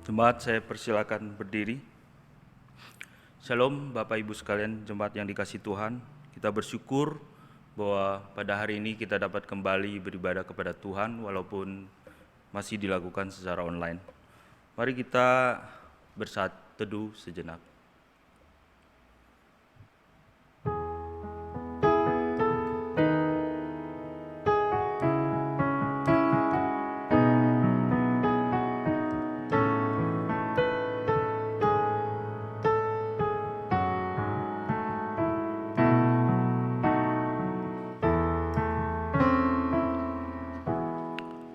Jemaat, saya persilakan berdiri. Shalom Bapak Ibu sekalian, jemaat yang dikasihi Tuhan. Kita bersyukur bahwa pada hari ini kita dapat kembali beribadah kepada Tuhan walaupun masih dilakukan secara online. Mari kita bersaat teduh sejenak.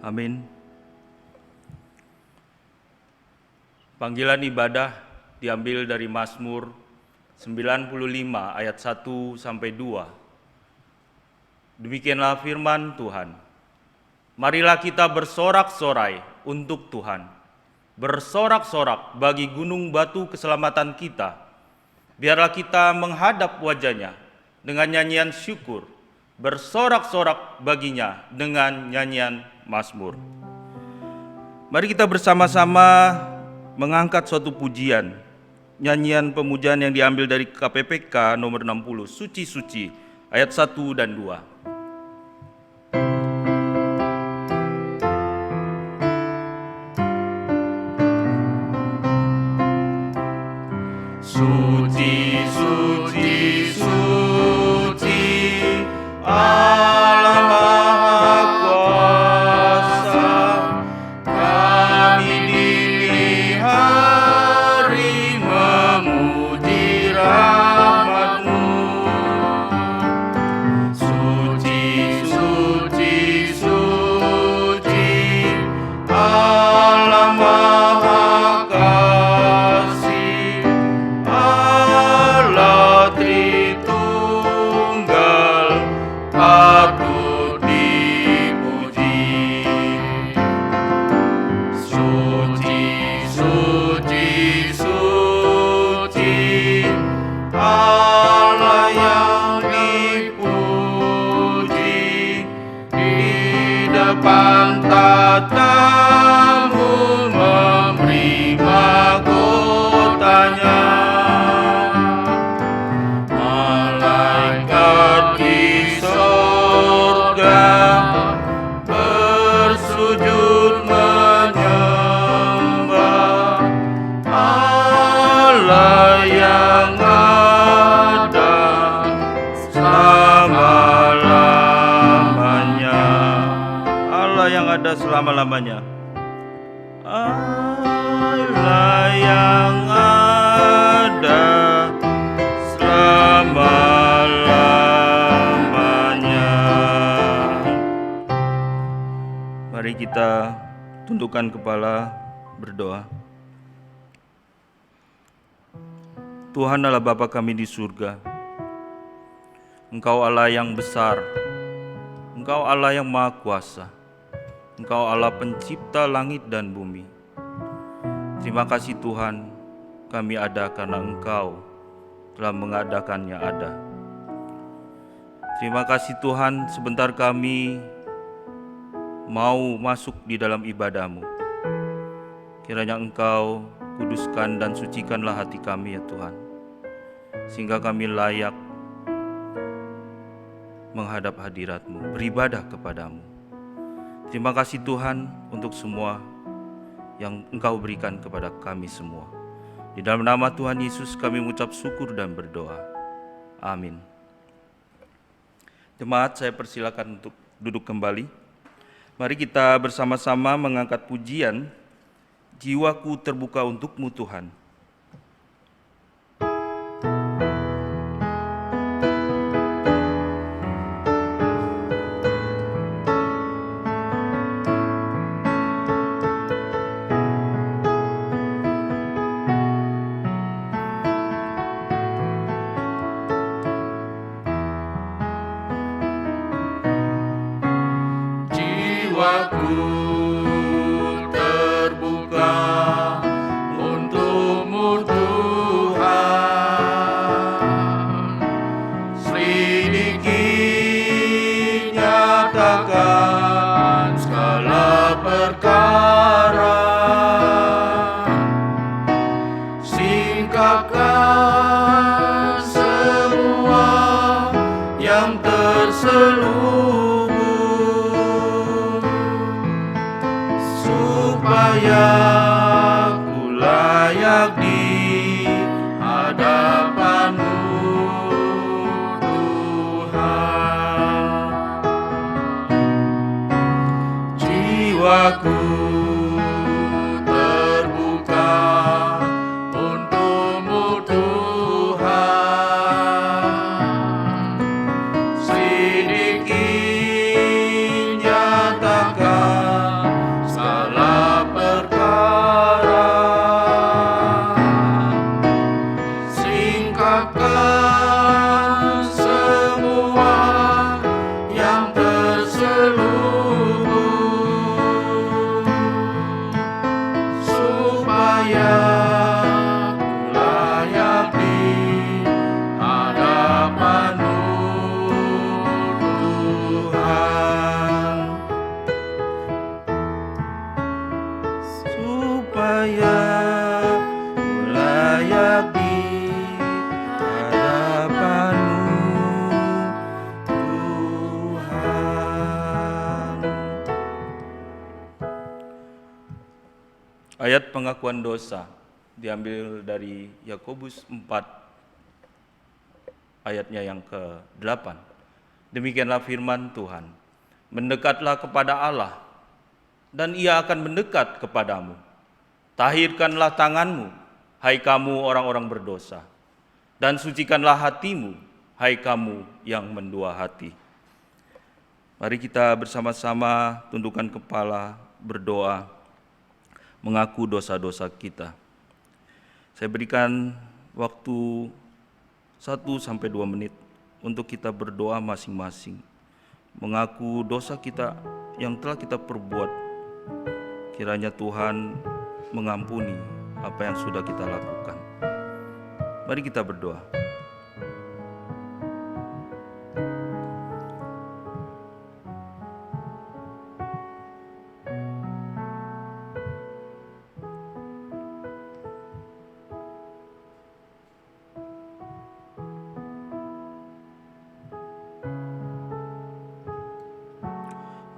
Amin. Panggilan ibadah diambil dari Mazmur 95 ayat 1 sampai 2. Demikianlah firman Tuhan. Marilah kita bersorak-sorai untuk Tuhan. Bersorak-sorak bagi gunung batu keselamatan kita. Biarlah kita menghadap wajahnya dengan nyanyian syukur. Bersorak-sorak baginya dengan nyanyian Mazmur. Mari kita bersama-sama mengangkat suatu pujian, nyanyian pemujaan yang diambil dari KPPK nomor 60, Suci-Suci, ayat 1 dan 2. Suci, suci, suci, Allah Maha Kuasa, kami dini hari memuji rahmat-Mu. Suci, suci, suci, Allah Maha Kasih, Allah Tritunggal, patut dipuji. Suci, suci, suci, Allah yang dipuji. Di depan tatamu memberi mahkotanya. Malaikat di sorga bersujud menyembah Allah yang ada selama-lamanya. Allah yang ada selama-lamanya. Allah yang ada selama-lamanya. Mari kita tundukkan kepala, berdoa. Tuhan Allah Bapa kami di surga, Engkau Allah yang besar, Engkau Allah yang maha kuasa, Engkau Allah pencipta langit dan bumi. Terima kasih Tuhan, kami ada karena Engkau telah mengadakannya ada. Terima kasih Tuhan, sebentar kami mau masuk di dalam ibadah-Mu. Kiranya Engkau kuduskan dan sucikanlah hati kami ya Tuhan, sehingga kami layak menghadap hadirat-Mu, beribadah kepada-Mu. Terima kasih Tuhan untuk semua yang Engkau berikan kepada kami semua. Di dalam nama Tuhan Yesus kami mengucap syukur dan berdoa. Amin. Jemaat, saya persilakan untuk duduk kembali. Mari kita bersama-sama mengangkat pujian, Jiwaku Terbuka Untuk-Mu Tuhan. Jiwaku terbuka untuk-Mu Tuhan, selidiki, nyatakan segala perkara, supaya ku layak di hadapan-Mu, Tuhan. Jiwaku terbuka untuk-Mu, Tuhan. Sedikit nyatakan segala perkara, singkapkan semua yang terselubung, supaya ku layak di hadapan-Mu, Tuhan. Supaya ku layak di hadapan-Mu, Tuhan. Ayat pengakuan dosa diambil dari Yakobus 4 ayatnya yang ke-8. Demikianlah firman Tuhan, mendekatlah kepada Allah, dan Ia akan mendekat kepadamu. Tahirkanlah tanganmu, hai kamu orang-orang berdosa, dan sucikanlah hatimu, hai kamu yang mendua hati. Mari kita bersama-sama tundukkan kepala, berdoa, mengaku dosa-dosa kita. Saya berikan waktu 1-2 menit untuk kita berdoa masing-masing, mengaku dosa kita yang telah kita perbuat. Kiranya Tuhan mengampuni apa yang sudah kita lakukan. Mari kita berdoa.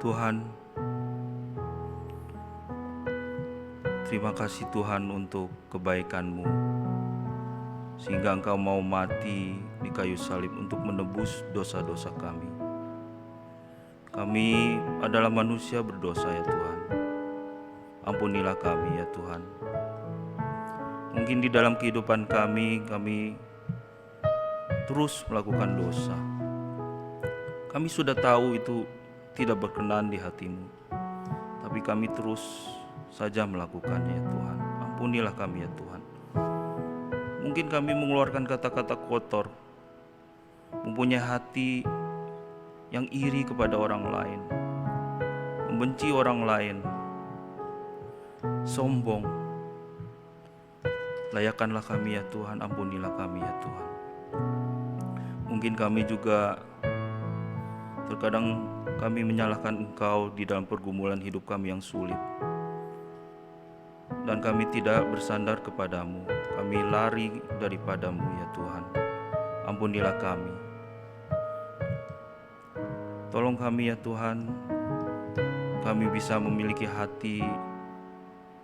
Tuhan, terima kasih Tuhan untuk kebaikan-Mu, sehingga Engkau mau mati di kayu salib untuk menebus dosa-dosa kami. Kami adalah manusia berdosa ya Tuhan. Ampunilah kami ya Tuhan. Mungkin di dalam kehidupan kami terus melakukan dosa. Kami sudah tahu itu tidak berkenan di hati-Mu, tapi kami terus saja melakukannya ya Tuhan. Ampunilah kami ya Tuhan. Mungkin kami mengeluarkan kata-kata kotor, mempunyai hati yang iri kepada orang lain, membenci orang lain, sombong. Layakkanlah kami ya Tuhan, ampunilah kami ya Tuhan. Mungkin kami juga terkadang kami menyalahkan Engkau di dalam pergumulan hidup kami yang sulit, dan kami tidak bersandar kepadamu. Kami lari daripadamu ya Tuhan. Ampunilah kami. Tolong kami ya Tuhan, kami bisa memiliki hati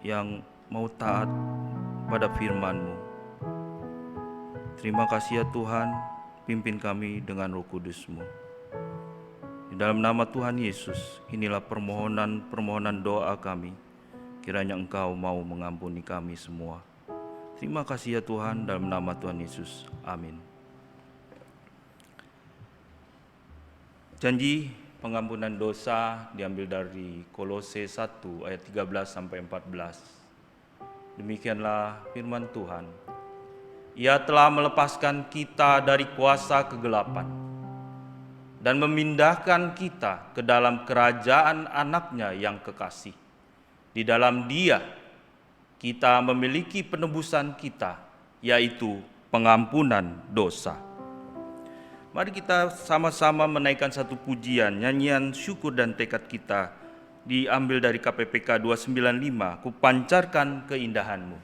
yang mau taat pada firman-Mu. Terima kasih ya Tuhan, pimpin kami dengan Roh Kudus-Mu. Di dalam nama Tuhan Yesus, inilah permohonan doa kami. Kiranya Engkau mau mengampuni kami semua. Terima kasih ya Tuhan, dalam nama Tuhan Yesus. Amin. Janji pengampunan dosa diambil dari Kolose 1 ayat 13-14. Demikianlah firman Tuhan. Ia telah melepaskan kita dari kuasa kegelapan dan memindahkan kita ke dalam kerajaan anaknya yang kekasih. Di dalam Dia, kita memiliki penebusan kita, yaitu pengampunan dosa. Mari kita sama-sama menaikkan satu pujian, nyanyian syukur dan tekad kita, diambil dari KPPK 295, Ku pancarkan keindahan-Mu.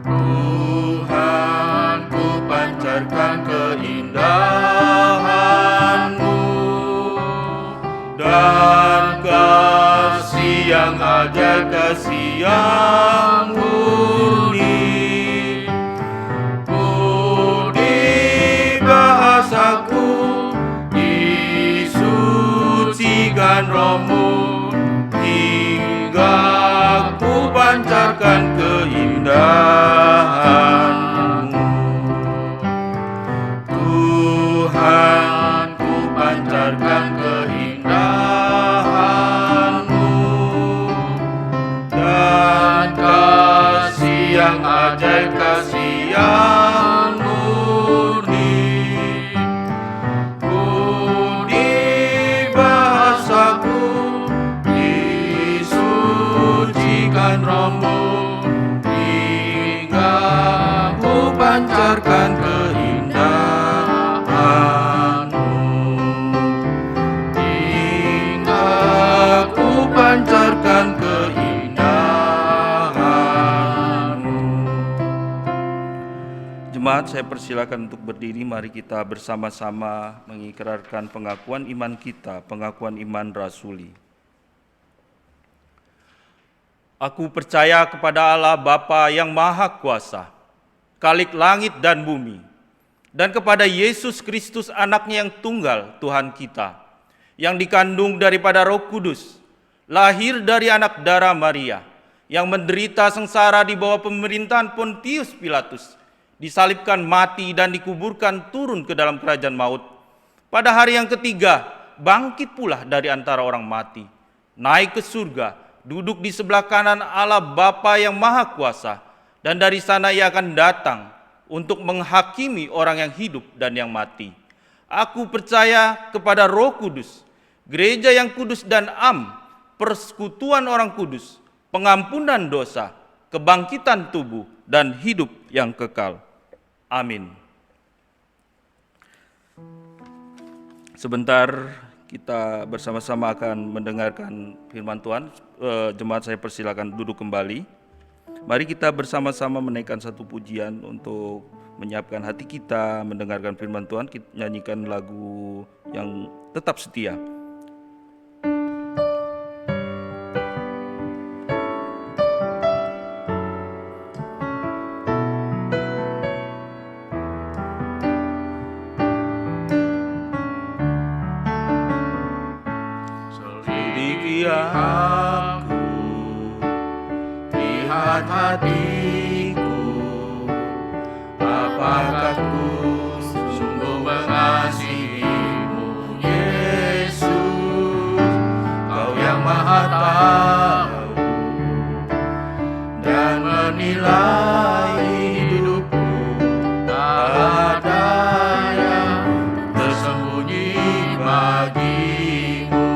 Tuhan, ku pancarkan keindahan ajaib kasih yang murni. Budi bahasaku disucikan Roh-Mu, hingga ku pancarkan keindahan-Mu. Tuhan, ku pancarkan keindahan-Mu dan kasih yang ajaib, kasih yang murni. Budi bahasaku disucikan Roh-Mu, hingga ku pancarkan keindahan-Mu, hingga ku pancarkan keindahan-Mu. Jemaat, saya persilakan untuk berdiri. Mari kita bersama-sama mengikrarkan pengakuan iman kita, pengakuan iman rasuli. Aku percaya kepada Allah Bapa yang Maha Kuasa, Khalik langit dan bumi, dan kepada Yesus Kristus anaknya yang tunggal, Tuhan kita, yang dikandung daripada Roh Kudus, lahir dari anak darah Maria, yang menderita sengsara di bawah pemerintahan Pontius Pilatus, disalibkan, mati, dan dikuburkan, turun ke dalam kerajaan maut. Pada hari yang ketiga, bangkit pula dari antara orang mati, naik ke surga, duduk di sebelah kanan Allah Bapa yang Maha Kuasa, dan dari sana Ia akan datang untuk menghakimi orang yang hidup dan yang mati. Aku percaya kepada Roh Kudus, gereja yang kudus dan am, persekutuan orang kudus, pengampunan dosa, kebangkitan tubuh, dan hidup yang kekal. Amin. Sebentar kita bersama-sama akan mendengarkan firman Tuhan. Jemaat, saya persilakan duduk kembali. Mari kita bersama-sama menaikkan satu pujian untuk menyiapkan hati kita mendengarkan firman Tuhan. Kita nyanyikan lagu yang tetap setia. Aku lihat hatiku, apakah ku sungguh mengasihi-Mu, Yesus, Kau yang Maha Tahu dan menilai hidupku. Tak ada yang tersembunyi bagi-Mu.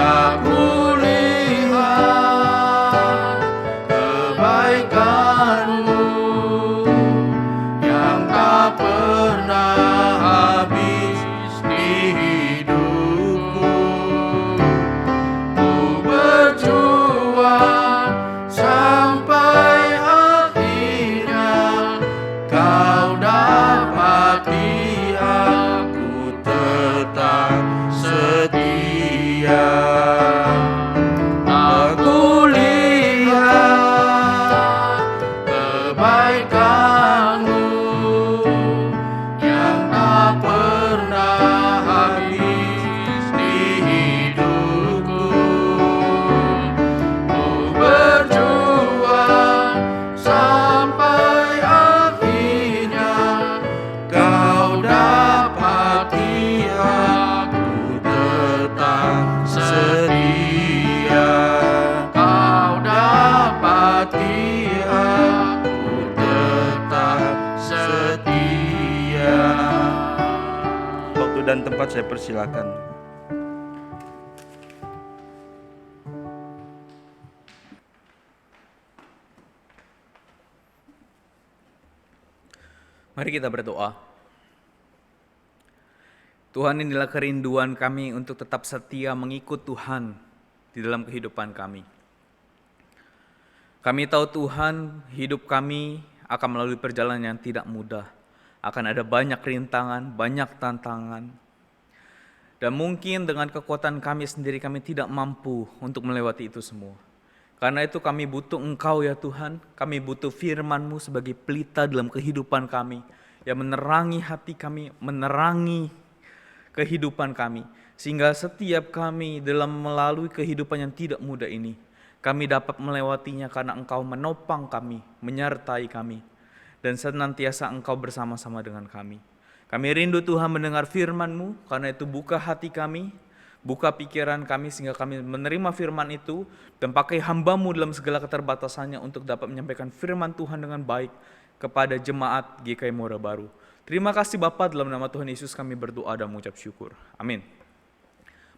Aku lihat kebaikan-Mu yang tak pernah habis di hidupku. Ku berjuang sampai akhirnya Kau dapati aku tetap setia. Aku lihat kebaikan-Mu yang tak pernah habis di hidupku. Ku berjuang sampai akhirnya Kau dapati aku tetap setia. Kau dapati aku tetap setia. Waktu dan tempat saya persilakan. Mari kita berdoa. Tuhan, inilah kerinduan kami untuk tetap setia mengikut Tuhan di dalam kehidupan kami. Kami tahu Tuhan, hidup kami akan melalui perjalanan yang tidak mudah. Akan ada banyak rintangan, banyak tantangan. Dan mungkin dengan kekuatan kami sendiri kami tidak mampu untuk melewati itu semua. Karena itu kami butuh Engkau ya Tuhan, kami butuh firman-Mu sebagai pelita dalam kehidupan kami, yang menerangi hati kami, menerangi kehidupan kami. Sehingga setiap kami dalam melalui kehidupan yang tidak mudah ini, kami dapat melewatinya karena Engkau menopang kami, menyertai kami. Dan senantiasa Engkau bersama-sama dengan kami. Kami rindu Tuhan mendengar firman-Mu, karena itu buka hati kami, buka pikiran kami sehingga kami menerima firman itu dan pakai hamba-Mu dalam segala keterbatasannya untuk dapat menyampaikan firman Tuhan dengan baik kepada jemaat GKI Muara Baru. Terima kasih Bapa, dalam nama Tuhan Yesus kami berdoa dan mengucap syukur. Amin.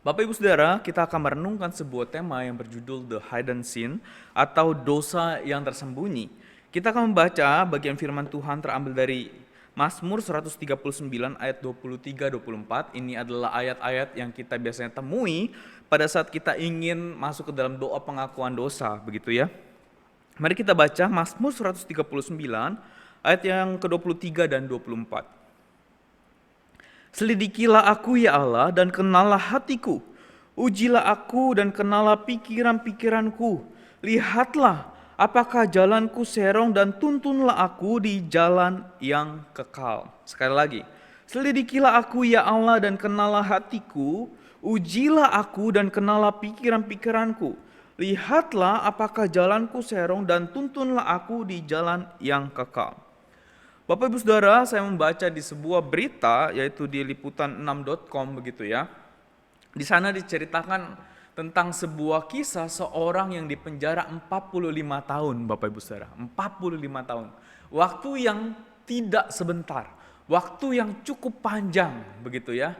Bapak Ibu Saudara, kita akan merenungkan sebuah tema yang berjudul The Hidden Sin atau dosa yang tersembunyi. Kita akan membaca bagian firman Tuhan terambil dari Mazmur 139 ayat 23-24. Ini adalah ayat-ayat yang kita biasanya temui pada saat kita ingin masuk ke dalam doa pengakuan dosa, begitu ya. Mari kita baca Mazmur 139 ayat yang ke-23 dan 24. Selidikilah aku ya Allah dan kenalah hatiku. Ujilah aku dan kenalah pikiran-pikiranku. Lihatlah apakah jalanku serong dan tuntunlah aku di jalan yang kekal. Sekali lagi. Selidikilah aku ya Allah dan kenalah hatiku. Ujilah aku dan kenalah pikiran-pikiranku. Lihatlah apakah jalanku serong dan tuntunlah aku di jalan yang kekal. Bapak Ibu Saudara, saya membaca di sebuah berita yaitu di liputan6.com begitu ya. Di sana diceritakan tentang sebuah kisah seorang yang dipenjara 45 tahun, Bapak Ibu Saudara. 45 tahun. Waktu yang tidak sebentar, waktu yang cukup panjang begitu ya.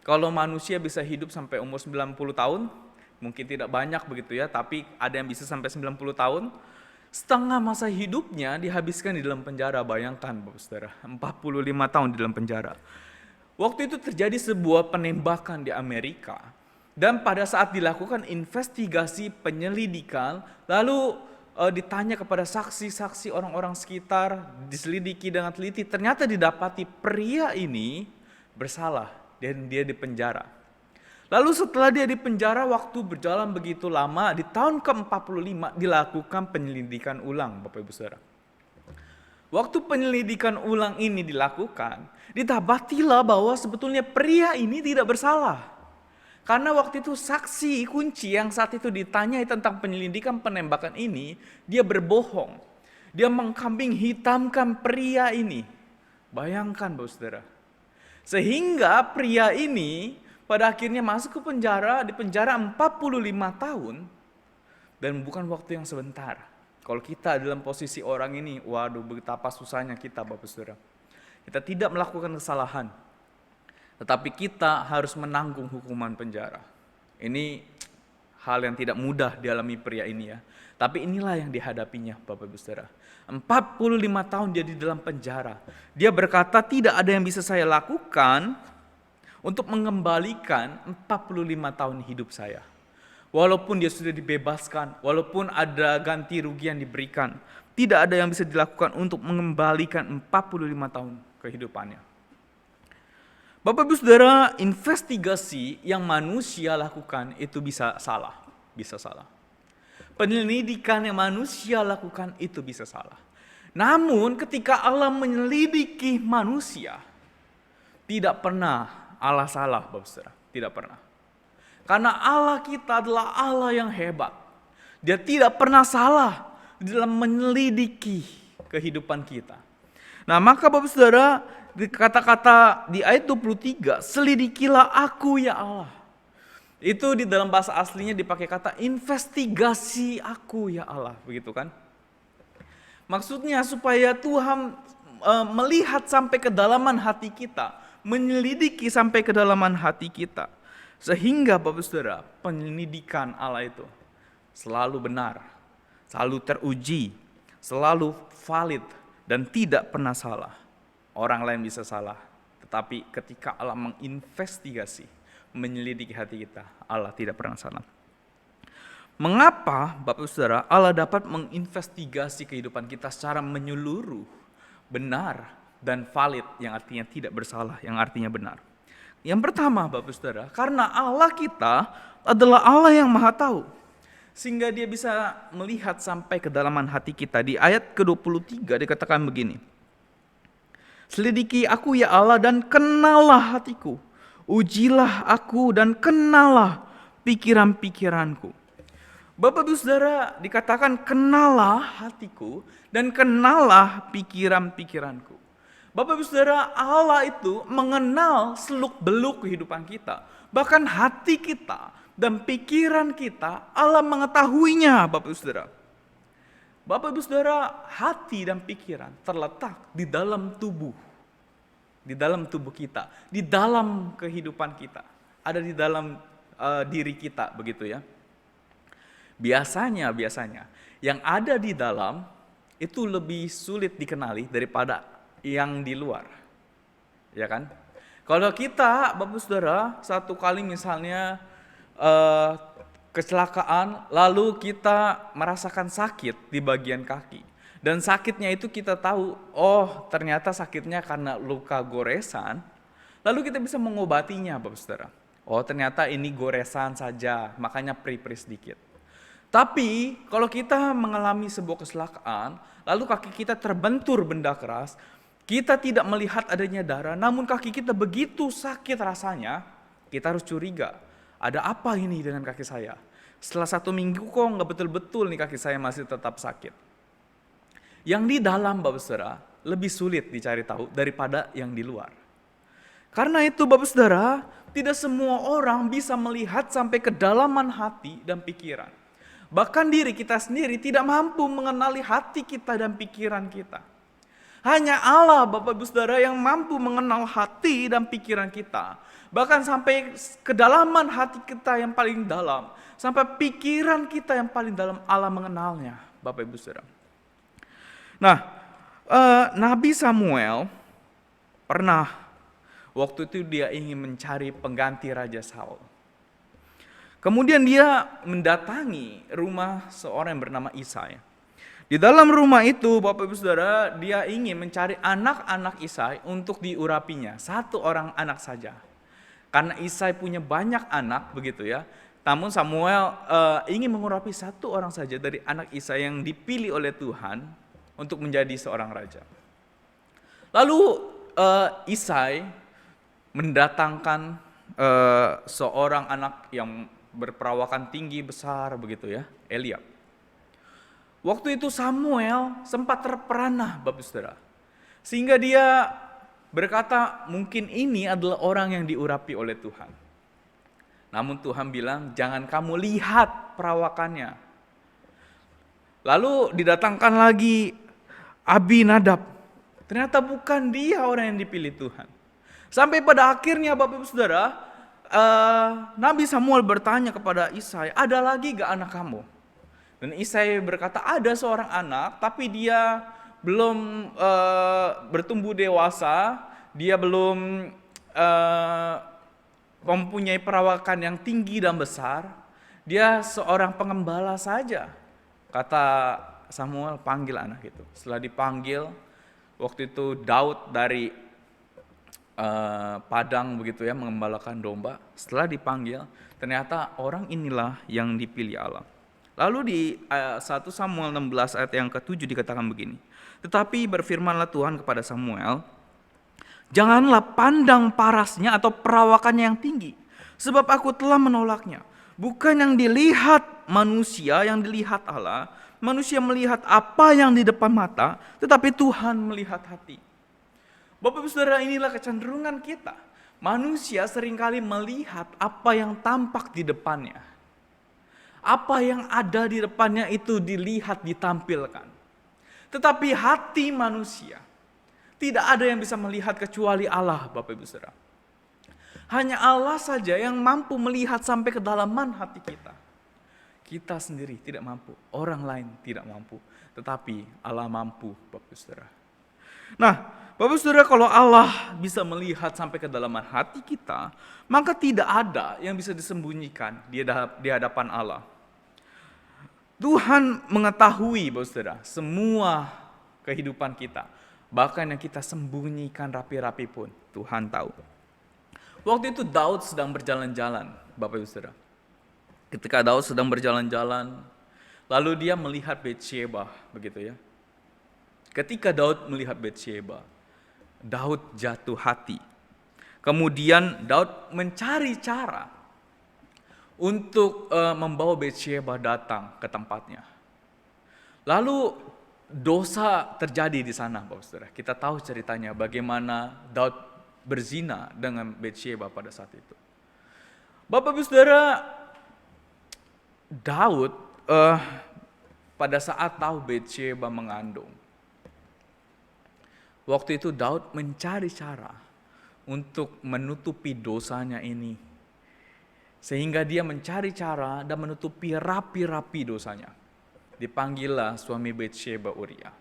Kalau manusia bisa hidup sampai umur 90 tahun, mungkin tidak banyak begitu ya, tapi ada yang bisa sampai 90 tahun. Setengah masa hidupnya dihabiskan di dalam penjara, bayangkan Bapak Saudara, 45 tahun di dalam penjara. Waktu itu terjadi sebuah penembakan di Amerika, dan pada saat dilakukan investigasi penyelidikan, lalu ditanya kepada saksi-saksi orang-orang sekitar, diselidiki dengan teliti, ternyata didapati pria ini bersalah dan dia dipenjara. Lalu setelah dia dipenjara, waktu berjalan begitu lama, di tahun ke-45 dilakukan penyelidikan ulang, Bapak Ibu Saudara. Waktu penyelidikan ulang ini dilakukan, didapatilah bahwa sebetulnya pria ini tidak bersalah. Karena waktu itu saksi kunci yang saat itu ditanyai tentang penyelidikan penembakan ini, dia berbohong. Dia mengkambing hitamkan pria ini. Bayangkan Bapak Saudara. Sehingga pria ini pada akhirnya masuk ke penjara, di penjara 45 tahun, dan bukan waktu yang sebentar. Kalau kita dalam posisi orang ini, waduh betapa susahnya kita Bapak Saudara. Kita tidak melakukan kesalahan, tetapi kita harus menanggung hukuman penjara. Ini hal yang tidak mudah dialami pria ini ya. Tapi inilah yang dihadapinya Bapak Ibu Saudara. 45 tahun dia di dalam penjara. Dia berkata tidak ada yang bisa saya lakukan untuk mengembalikan 45 tahun hidup saya. Walaupun dia sudah dibebaskan, walaupun ada ganti rugi yang diberikan, tidak ada yang bisa dilakukan untuk mengembalikan 45 tahun kehidupannya. Bapak Ibu Saudara, investigasi yang manusia lakukan itu bisa salah. Penyelidikan yang manusia lakukan itu bisa salah. Namun ketika Allah menyelidiki manusia, tidak pernah Allah salah, Bapak Saudara, tidak pernah. Karena Allah kita adalah Allah yang hebat. Dia tidak pernah salah dalam menyelidiki kehidupan kita. Nah, maka Bapak Saudara, di kata-kata di ayat 23, selidikilah aku ya Allah. Itu di dalam bahasa aslinya dipakai kata investigasi aku ya Allah, begitu kan? Maksudnya supaya Tuhan melihat sampai kedalaman hati kita, menyelidiki sampai kedalaman hati kita. Sehingga Bapak Saudara, penyelidikan Allah itu selalu benar, selalu teruji, selalu valid, dan tidak pernah salah. Orang lain bisa salah, tetapi ketika Allah menginvestigasi, menyelidiki hati kita, Allah tidak pernah salah. Mengapa Bapak Saudara Allah dapat menginvestigasi kehidupan kita secara menyeluruh, benar, dan valid, yang artinya tidak bersalah, yang artinya benar? Yang pertama Bapak Saudara, karena Allah kita adalah Allah yang maha tahu. Sehingga dia bisa melihat sampai kedalaman hati kita. Di ayat ke-23 dikatakan begini. Selidiki aku ya Allah dan kenallah hatiku. Ujilah aku dan kenallah pikiran-pikiranku. Bapak Ibu Saudara, dikatakan kenallah hatiku dan kenallah pikiran-pikiranku. Bapak Ibu Saudara, Allah itu mengenal seluk-beluk kehidupan kita. Bahkan hati kita dan pikiran kita, Allah mengetahuinya Bapak Ibu Saudara. Bapak Ibu Saudara, hati dan pikiran terletak di dalam tubuh. Di dalam tubuh kita, di dalam kehidupan kita. Ada di dalam diri kita, begitu ya. Biasanya yang ada di dalam itu lebih sulit dikenali daripada yang di luar, ya kan? Kalau kita, Bapak Saudara, satu kali misalnya kecelakaan, lalu kita merasakan sakit di bagian kaki, dan sakitnya itu kita tahu, oh ternyata sakitnya karena luka goresan, lalu kita bisa mengobatinya, Bapak Saudara. Oh ternyata ini goresan saja, makanya perih-perih sedikit. Tapi kalau kita mengalami sebuah kecelakaan, lalu kaki kita terbentur benda keras, kita tidak melihat adanya darah, namun kaki kita begitu sakit rasanya, kita harus curiga, ada apa ini dengan kaki saya? Setelah 1 minggu kok nggak betul-betul nih kaki saya masih tetap sakit. Yang di dalam Bapak Saudara lebih sulit dicari tahu daripada yang di luar. Karena itu Bapak Saudara, tidak semua orang bisa melihat sampai kedalaman hati dan pikiran. Bahkan diri kita sendiri tidak mampu mengenali hati kita dan pikiran kita. Hanya Allah Bapak Ibu Saudara yang mampu mengenal hati dan pikiran kita. Bahkan sampai kedalaman hati kita yang paling dalam. Sampai pikiran kita yang paling dalam, Allah mengenalnya Bapak Ibu Saudara. Nah, Nabi Samuel pernah waktu itu dia ingin mencari pengganti Raja Saul. Kemudian dia mendatangi rumah seorang yang bernama Isai. Di dalam rumah itu Bapak Ibu Saudara, dia ingin mencari anak-anak Isai untuk diurapinya. 1 orang anak saja. Karena Isai punya banyak anak begitu ya. Namun Samuel ingin mengurapi 1 orang saja dari anak Isai yang dipilih oleh Tuhan untuk menjadi seorang raja. Lalu Isai mendatangkan seorang anak yang berperawakan tinggi besar begitu ya, Eliab. Waktu itu Samuel sempat terperanah Bapak Saudara. Sehingga dia berkata mungkin ini adalah orang yang diurapi oleh Tuhan. Namun Tuhan bilang jangan kamu lihat perawakannya. Lalu didatangkan lagi Abinadab. Ternyata bukan dia orang yang dipilih Tuhan. Sampai pada akhirnya Bapak Ibu Saudara, Nabi Samuel bertanya kepada Isai, ada lagi gak anak kamu? Dan Isai berkata ada seorang anak tapi dia belum bertumbuh dewasa, dia belum mempunyai perawakan yang tinggi dan besar, dia seorang pengembala saja. Kata Samuel, panggil anak itu. Setelah dipanggil, waktu itu Daud dari padang begitu ya, mengembalakan domba. Setelah dipanggil, ternyata orang inilah yang dipilih Allah. Lalu di 1 Samuel 16 ayat yang ke-7 dikatakan begini. Tetapi berfirmanlah Tuhan kepada Samuel, janganlah pandang parasnya atau perawakannya yang tinggi, sebab aku telah menolaknya. Bukan yang dilihat manusia, yang dilihat Allah. Manusia melihat apa yang di depan mata, tetapi Tuhan melihat hati. Bapak Ibu Saudara, inilah kecenderungan kita. Manusia seringkali melihat apa yang tampak di depannya. Apa yang ada di depannya itu dilihat, ditampilkan. Tetapi hati manusia, tidak ada yang bisa melihat kecuali Allah, Bapak Ibu Saudara. Hanya Allah saja yang mampu melihat sampai kedalaman hati kita. Kita sendiri tidak mampu, orang lain tidak mampu. Tetapi Allah mampu, Bapak Ibu Saudara. Nah, Bapak Ibu Saudara, kalau Allah bisa melihat sampai kedalaman hati kita, maka tidak ada yang bisa disembunyikan di hadapan Allah. Tuhan mengetahui, Bapak Saudara, semua kehidupan kita. Bahkan yang kita sembunyikan rapi-rapi pun Tuhan tahu. Waktu itu Daud sedang berjalan-jalan, Bapak Ibu Saudara. Ketika Daud sedang berjalan-jalan, lalu dia melihat Batsyeba, begitu ya. Ketika Daud melihat Batsyeba, Daud jatuh hati. Kemudian Daud mencari cara untuk membawa Batsyeba datang ke tempatnya. Lalu dosa terjadi di sana, Bapak Saudara. Kita tahu ceritanya bagaimana Daud berzina dengan Batsyeba pada saat itu. Bapak Ibu Saudara, Daud pada saat tahu Batsyeba mengandung, waktu itu Daud mencari cara untuk menutupi dosanya ini. Sehingga dia mencari cara dan menutupi rapi-rapi dosanya. Dipanggillah suami Batsyeba, Uria.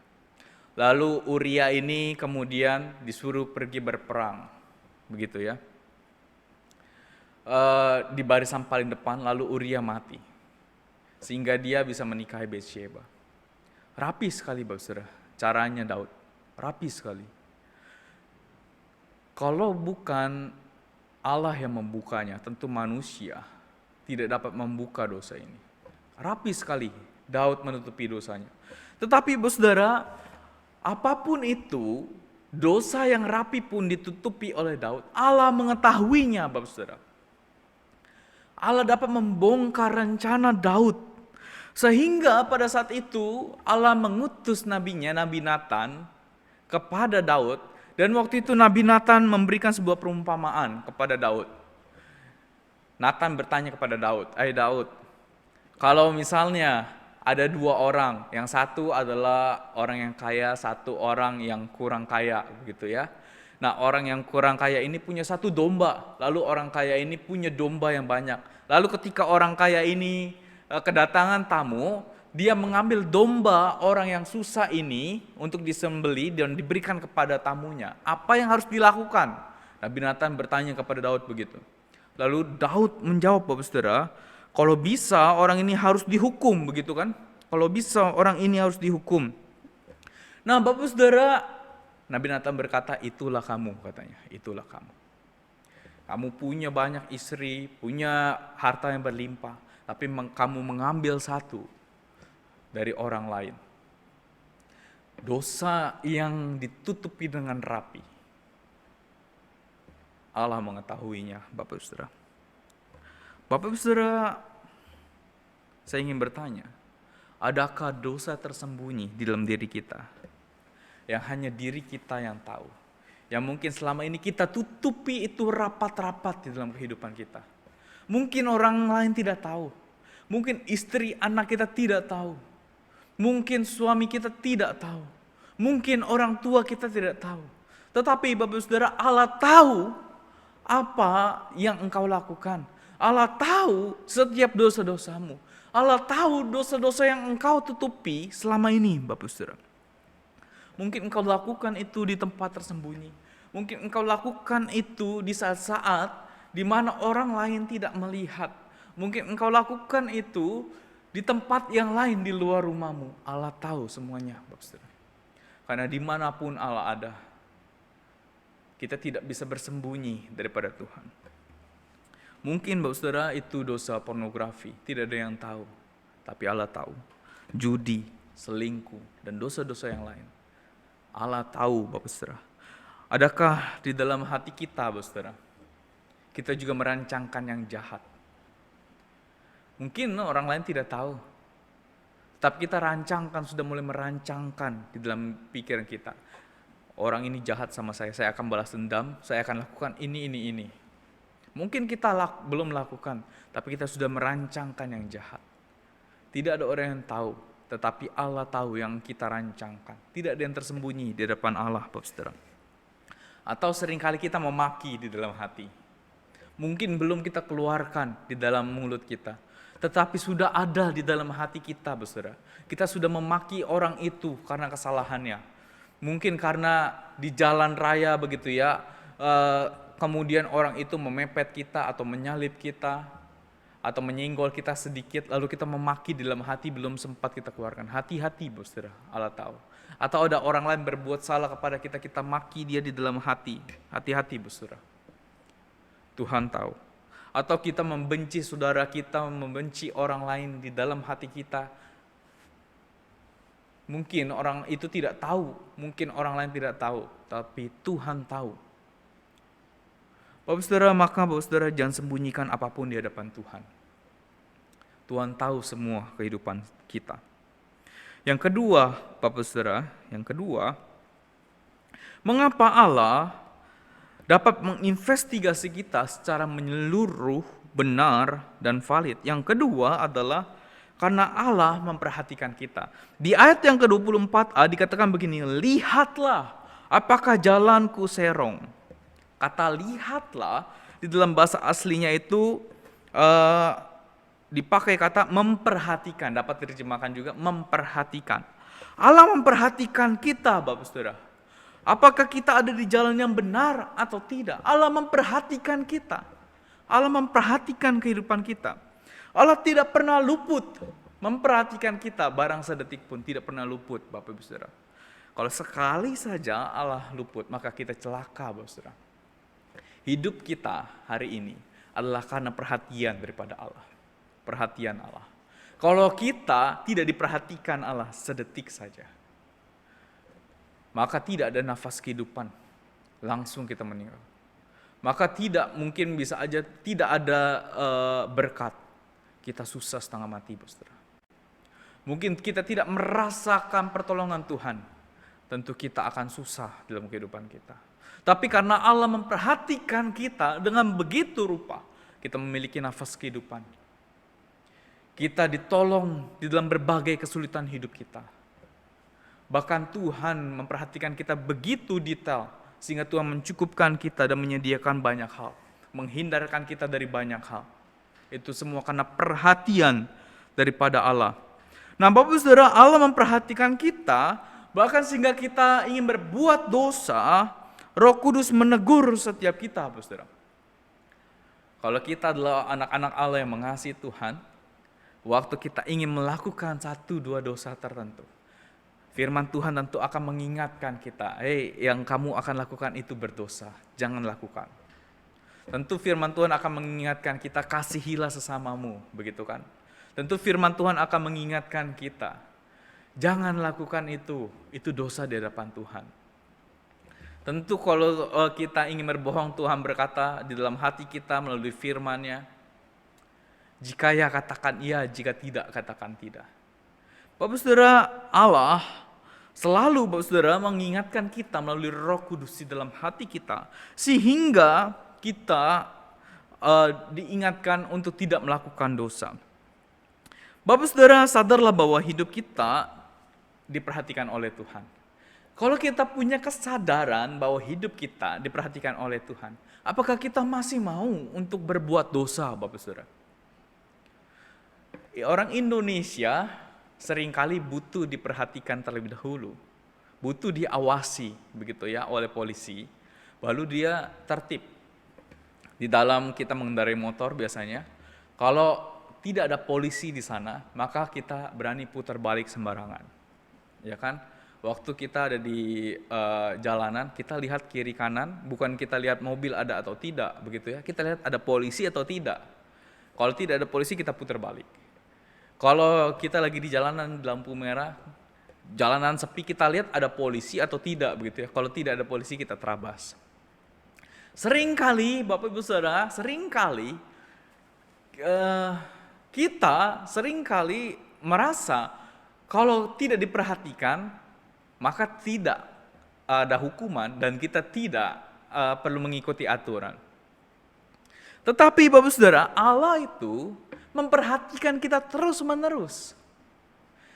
Lalu Uria ini kemudian disuruh pergi berperang. Begitu ya. Di barisan paling depan, lalu Uria mati. Sehingga dia bisa menikahi Batsyeba. Rapi sekali, Bapak Saudara, caranya Daud. Rapi sekali. Kalau bukan Allah yang membukanya, tentu manusia tidak dapat membuka dosa ini. Rapi sekali Daud menutupi dosanya. Tetapi Bapak Saudara, apapun itu, dosa yang rapi pun ditutupi oleh Daud, Allah mengetahuinya, Bapak Saudara. Allah dapat membongkar rencana Daud. Sehingga pada saat itu Allah mengutus nabinya, Nabi Nathan, kepada Daud. Dan waktu itu Nabi Nathan memberikan sebuah perumpamaan kepada Daud. Nathan bertanya kepada Daud, Daud, kalau misalnya ada dua orang, yang satu adalah orang yang kaya, satu orang yang kurang kaya, begitu ya. Nah, orang yang kurang kaya ini punya satu domba, lalu orang kaya ini punya domba yang banyak. Lalu ketika orang kaya ini kedatangan tamu, dia mengambil domba orang yang susah ini untuk disembeli dan diberikan kepada tamunya. Apa yang harus dilakukan? Nabi Nathan bertanya kepada Daud begitu. Lalu Daud menjawab, Bapak Saudara, kalau bisa orang ini harus dihukum, begitu kan? Kalau bisa orang ini harus dihukum. Nah, Bapak Saudara, Nabi Nathan berkata, itulah kamu, katanya, itulah kamu. Kamu punya banyak istri, punya harta yang berlimpah, tapi kamu mengambil satu dari orang lain. Dosa yang ditutupi dengan rapi, Allah mengetahuinya, Bapak Saudara. Bapak Saudara, saya ingin bertanya, adakah dosa tersembunyi di dalam diri kita yang hanya diri kita yang tahu, yang mungkin selama ini kita tutupi itu rapat-rapat di dalam kehidupan kita? Mungkin orang lain tidak tahu, mungkin istri anak kita tidak tahu, mungkin suami kita tidak tahu, mungkin orang tua kita tidak tahu. Tetapi Bapak Saudara, Allah tahu apa yang engkau lakukan. Allah tahu setiap dosa-dosamu. Allah tahu dosa-dosa yang engkau tutupi selama ini, Bapak Saudara. Mungkin engkau lakukan itu di tempat tersembunyi. Mungkin engkau lakukan itu di saat-saat di mana orang lain tidak melihat. Mungkin engkau lakukan itu di tempat yang lain di luar rumahmu. Allah tahu semuanya, Bapak Saudara. Karena dimanapun Allah ada, kita tidak bisa bersembunyi daripada Tuhan. Mungkin Bapak Saudara itu dosa pornografi, tidak ada yang tahu. Tapi Allah tahu. Judi, selingkuh, dan dosa-dosa yang lain. Allah tahu, Bapak Saudara. Adakah di dalam hati kita, Bapak Saudara, kita juga merancangkan yang jahat? Mungkin orang lain tidak tahu, tapi kita rancangkan, sudah mulai merancangkan di dalam pikiran kita. Orang ini jahat sama saya akan balas dendam, saya akan lakukan ini. Mungkin kita belum melakukan, tapi kita sudah merancangkan yang jahat. Tidak ada orang yang tahu, tetapi Allah tahu yang kita rancangkan. Tidak ada yang tersembunyi di depan Allah, Bapak Saudara. Atau seringkali kita memaki di dalam hati. Mungkin belum kita keluarkan di dalam mulut kita, tetapi sudah ada di dalam hati kita, Saudara. Kita sudah memaki orang itu karena kesalahannya. Mungkin karena di jalan raya begitu ya, kemudian orang itu memepet kita atau menyalip kita, atau menyinggol kita sedikit, lalu kita memaki di dalam hati, belum sempat kita keluarkan. Hati-hati, Saudara, Allah tahu. Atau ada orang lain berbuat salah kepada kita, kita maki dia di dalam hati. Hati-hati, Saudara. Tuhan tahu. Atau kita membenci saudara kita, membenci orang lain di dalam hati kita, mungkin orang itu tidak tahu, mungkin orang lain tidak tahu, tapi Tuhan tahu. Bapak saudara, maka Bapak saudara jangan sembunyikan apapun di hadapan Tuhan. Tuhan tahu semua kehidupan kita. Yang kedua, Bapak saudara, mengapa Allah dapat menginvestigasi kita secara menyeluruh, benar, dan valid? Yang kedua adalah karena Allah memperhatikan kita. Di ayat yang ke-24a dikatakan begini, lihatlah apakah jalanku serong. Kata lihatlah di dalam bahasa aslinya itu dipakai kata memperhatikan, dapat diterjemahkan juga memperhatikan. Allah memperhatikan kita, Bapak Saudara. Apakah kita ada di jalan yang benar atau tidak? Allah memperhatikan kita. Allah memperhatikan kehidupan kita. Allah tidak pernah luput memperhatikan kita, barang sedetik pun tidak pernah luput, Bapak Ibu Saudara. Kalau sekali saja Allah luput, maka kita celaka, Bapak Saudara. Hidup kita hari ini adalah karena perhatian daripada Allah. Perhatian Allah. Kalau kita tidak diperhatikan Allah sedetik saja, maka tidak ada nafas kehidupan, langsung kita meninggal. Maka tidak mungkin bisa aja tidak ada berkat, kita susah setengah mati, saudara. Mungkin kita tidak merasakan pertolongan Tuhan, tentu kita akan susah dalam kehidupan kita. Tapi karena Allah memperhatikan kita dengan begitu rupa, kita memiliki nafas kehidupan. Kita ditolong di dalam berbagai kesulitan hidup kita. Bahkan Tuhan memperhatikan kita begitu detail, sehingga Tuhan mencukupkan kita dan menyediakan banyak hal, menghindarkan kita dari banyak hal. Itu semua karena perhatian daripada Allah. Nah, Bapak Saudara, Allah memperhatikan kita, bahkan sehingga kita ingin berbuat dosa, Roh Kudus menegur setiap kita, Bapak Saudara. Kalau kita adalah anak-anak Allah yang mengasihi Tuhan, waktu kita ingin melakukan 1-2 dosa tertentu, firman Tuhan tentu akan mengingatkan kita, yang kamu akan lakukan itu berdosa, jangan lakukan. Tentu firman Tuhan akan mengingatkan kita, kasihilah sesamamu, begitu kan? Tentu firman Tuhan akan mengingatkan kita, jangan lakukan itu dosa di hadapan Tuhan. Tentu kalau kita ingin berbohong, Tuhan berkata di dalam hati kita melalui firman-Nya, jika ya katakan iya, jika tidak katakan tidak. Bapak Saudara, Allah selalu Bapak Saudara mengingatkan kita melalui Roh Kudus di dalam hati kita, sehingga kita diingatkan untuk tidak melakukan dosa. Bapak Saudara, sadarlah bahwa hidup kita diperhatikan oleh Tuhan. Kalau kita punya kesadaran bahwa hidup kita diperhatikan oleh Tuhan, apakah kita masih mau untuk berbuat dosa, Bapak Saudara? Orang Indonesia seringkali butuh diperhatikan terlebih dahulu, butuh diawasi begitu ya oleh polisi, baru dia tertib. Di dalam kita mengendarai motor biasanya, kalau tidak ada polisi di sana, maka kita berani putar balik sembarangan, ya kan? Waktu kita ada di jalanan, kita lihat kiri kanan, bukan kita lihat mobil ada atau tidak, begitu ya. Kita lihat ada polisi atau tidak. Kalau tidak ada polisi, kita putar balik. Kalau kita lagi di jalanan lampu merah, jalanan sepi, kita lihat ada polisi atau tidak, begitu ya. Kalau tidak ada polisi, kita terabas. Seringkali, Bapak Ibu Saudara, kita seringkali merasa kalau tidak diperhatikan, maka tidak ada hukuman dan kita tidak perlu mengikuti aturan. Tetapi Bapak Saudara, Allah itu memperhatikan kita terus-menerus.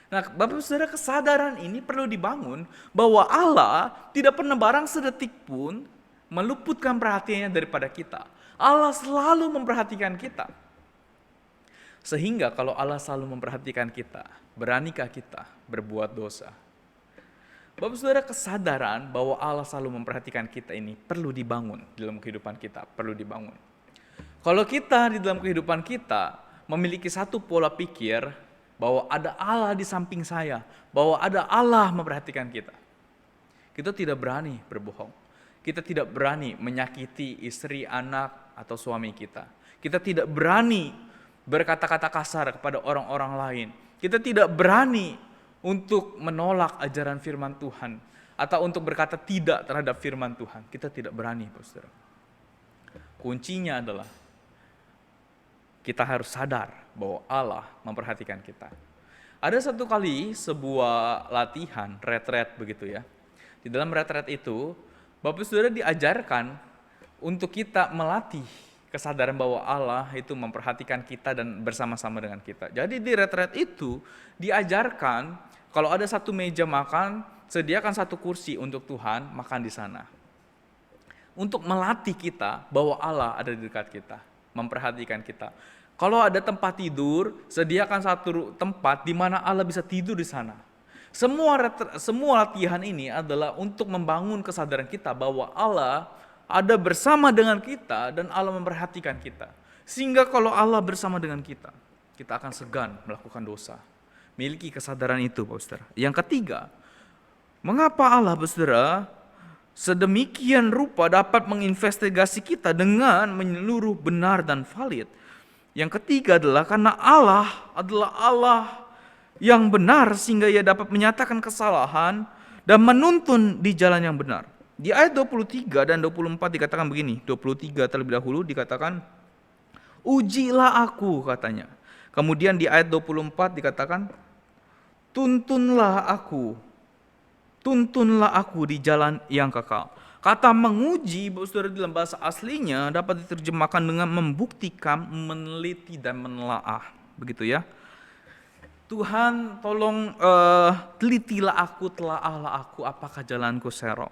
Nah, Bapak Saudara, kesadaran ini perlu dibangun bahwa Allah tidak pernah barang sedetik pun meluputkan perhatiannya daripada kita. Allah selalu memperhatikan kita. Sehingga kalau Allah selalu memperhatikan kita, beranikah kita berbuat dosa? Bapak Saudara, kesadaran bahwa Allah selalu memperhatikan kita ini perlu dibangun dalam kehidupan kita, perlu dibangun. Kalau kita di dalam kehidupan kita memiliki satu pola pikir bahwa ada Allah di samping saya, bahwa ada Allah memperhatikan kita, kita tidak berani berbohong. Kita tidak berani menyakiti istri, anak, atau suami kita. Kita tidak berani berkata-kata kasar kepada orang-orang lain. Kita tidak berani untuk menolak ajaran firman Tuhan atau untuk berkata tidak terhadap firman Tuhan. Kita tidak berani, Saudara. Kuncinya adalah kita harus sadar bahwa Allah memperhatikan kita. Ada satu kali sebuah latihan retret begitu ya. Di dalam retret itu, Bapak Saudara diajarkan untuk kita melatih kesadaran bahwa Allah itu memperhatikan kita dan bersama-sama dengan kita. Jadi di retret itu diajarkan kalau ada satu meja makan, sediakan satu kursi untuk Tuhan, makan di sana. Untuk melatih kita bahwa Allah ada di dekat kita, memperhatikan kita. Kalau ada tempat tidur, sediakan satu tempat di mana Allah bisa tidur di sana. Semua latihan ini adalah untuk membangun kesadaran kita bahwa Allah ada bersama dengan kita dan Allah memperhatikan kita. Sehingga kalau Allah bersama dengan kita, kita akan segan melakukan dosa. Miliki kesadaran itu, Bapak Saudara. Yang ketiga, mengapa Allah, Bapak Saudara, sedemikian rupa dapat menginvestigasi kita dengan menyeluruh benar dan valid? Yang ketiga adalah karena Allah adalah Allah yang benar sehingga ia dapat menyatakan kesalahan dan menuntun di jalan yang benar. Di ayat 23 dan 24 dikatakan begini, 23 terlebih dahulu dikatakan, ujilah aku katanya. Kemudian di ayat 24 dikatakan, tuntunlah aku di jalan yang kekal. Kata menguji, Bapak Saudara, dalam bahasa aslinya dapat diterjemahkan dengan membuktikan, meneliti dan menelaah, begitu ya. Tuhan tolong telitilah aku, telaalah aku, apakah jalanku serong.